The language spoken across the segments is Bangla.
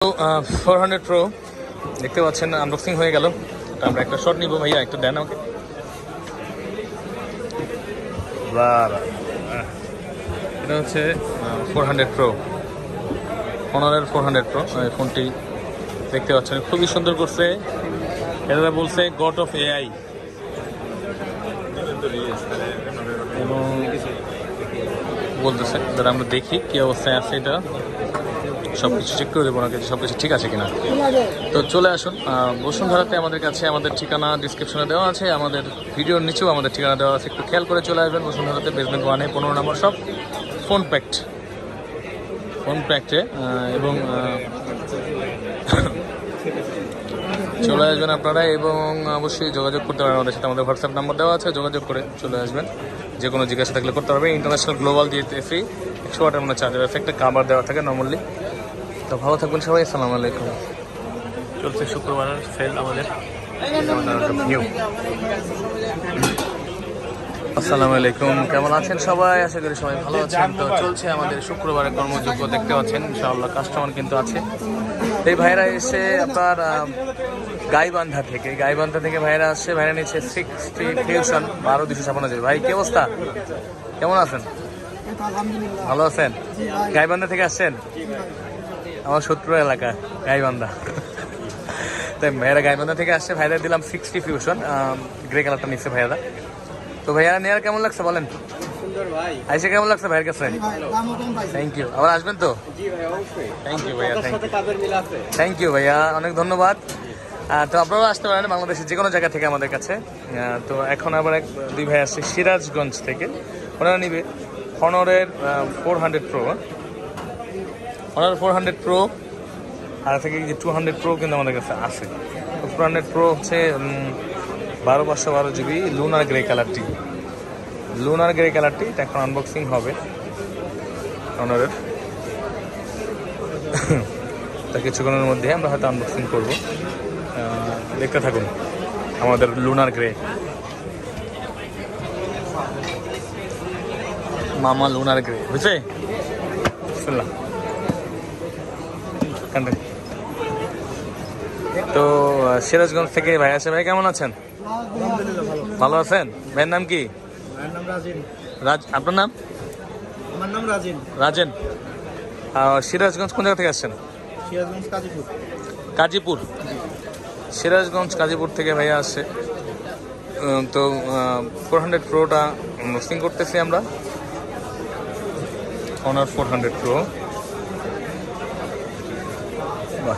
400 Pro দেখতে পাচ্ছেন আনবক্সিং হয়ে গেল। আমরা একটা শট নিব, ভাইয়া একটু দেন আমাকে। এটা হচ্ছে 400 Pro, Honorer 400 Pro। ফোনটি দেখতে পাচ্ছেন খুবই সুন্দর করছে। এটা বলছে গড অফ এআই, এবং বলতেছে যারা আমরা দেখি কি অবস্থায় আছে, এটা সব কিছু চেক করে দেবো ওনাকে, সব কিছু ঠিক আছে কিনা। তো চলে আসুন বসুন্ধরাতে আমাদের কাছে। আমাদের ঠিকানা ডিসক্রিপশনে দেওয়া আছে, আমাদের ভিডিওর নিচেও আমাদের ঠিকানা দেওয়া আছে। একটু খেয়াল করে চলে আসবেন বসুন্ধরাতে, বেসমেন্ট 1-এ 15 নম্বর সব, ফোন প্যাক্টে এবং চলে আসবেন আপনারা। এবং অবশ্যই যোগাযোগ করতে পারেন আমাদের সাথে, আমাদের হোয়াটসঅ্যাপ নাম্বার দেওয়া আছে, যোগাযোগ করে চলে আসবেন। যে কোনো জিজ্ঞাসা থাকলে করতে পারবে। ইন্টারন্যাশনাল গ্লোবাল দিয়ে ফ্রি, 100 ওয়াটের মধ্যে চার্জার আছে, একটা কাভার দেওয়া থাকে নর্মালি। তো ভালো থাকবেন সবাই, আসসালামু আলাইকুম। চলছে শুক্রবারের সেল আমাদের। আসসালামু আলাইকুম, কেমন আছেন সবাই? আশা করি সবাই ভালো আছেন। তো চলছে আমাদের শুক্রবারের কর্মযোগ্য, দেখতে পাচ্ছেন ইনশাআল্লাহ কাস্টমার কিন্তু আছে। এই ভাইরা এসে আপনার গাইবান্ধা থেকে ভাইরা আসছে। ভাইরা নিচ্ছে 60 ফিউশন 12256। ভাই কি অবস্থা, কেমন আছেন? ভালো আছেন? গাইবান্ধা থেকে আসছেন? আমার শত্রু এলাকা গাইবান্ধা। তাই ভাইয়ারা গাইবান্ধা থেকে আসছে। ভাইরা দিলাম 60 ফিউশন, গ্রে কালারটা নিচ্ছে ভাইয়ারা। তো ভাইয়ারা নেওয়ার কেমন লাগছে বলেন? আইসে কেমন লাগছে ভাইয়ের কাছে? Thank you. আবার আসবেন তো? থ্যাংক ইউ ভাইয়া, থ্যাংক ইউ ভাইয়া, অনেক ধন্যবাদ। তো আপনারাও আসতে পারেন বাংলাদেশের যে কোনো জায়গা থেকে আমাদের কাছে। তো এখন আবার দুই ভাই আসছে সিরাজগঞ্জ থেকে, ওনারা নিবে হনরের 400 Pro। Honor 400 Pro আর থেকে যে 200 Pro কিন্তু আমাদের কাছে আছে। তো 400 Pro হচ্ছে 12/512 GB লুনার গ্রে কালারটি। এটা এখন আনবক্সিং হবে Honorer। তা কিছুক্ষণের মধ্যে আমরা হয়তো আনবক্সিং করবো, দেখতে থাকুন আমাদের লুনার গ্রে মামা লুনার গ্রে, বুঝছে? শুনলাম তো সিরাজগঞ্জ থেকে ভাই আছে। ভাই কেমন আছেন? ভালো আছেন? ভাইয়ের নাম কি? আপনার নাম? আমার নাম রাজেন। সিরাজগঞ্জ কোন জায়গা থেকে আসছেন? কাজীপুর। সিরাজগঞ্জ কাজীপুর থেকে ভাইয়া আসছে। তো 400 Proটা আনবক্সিং করতেছি আমরা। Honor 400 Pro,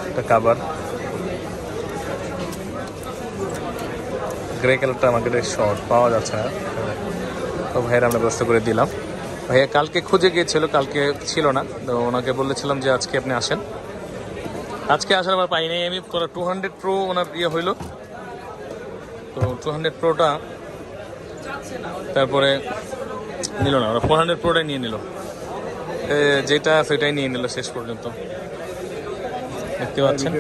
একটা কাভার গ্রে কালারটা আমাদের শর্ট পাওয়া যাচ্ছে না, তো ভাইয়ের আমরা ব্যবস্থা করে দিলাম। ভাইয়া কালকে খুঁজে গিয়েছিল, কালকে ছিল না, তো ওনাকে বলেছিলাম যে আজকে আপনি আসেন। আজকে আসার আবার পাই নাই আমি। 200 Pro ওনার হইলো, তো 200 Proটা তারপরে নিল না, ওরা 400 Proটাই নিয়ে নিল, যেটা সেটাই নিয়ে নিল শেষ পর্যন্ত, দেখতে পাচ্ছেন।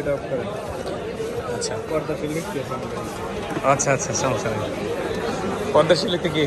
আচ্ছা, সমস্যা নেই। পর্দাশীল কি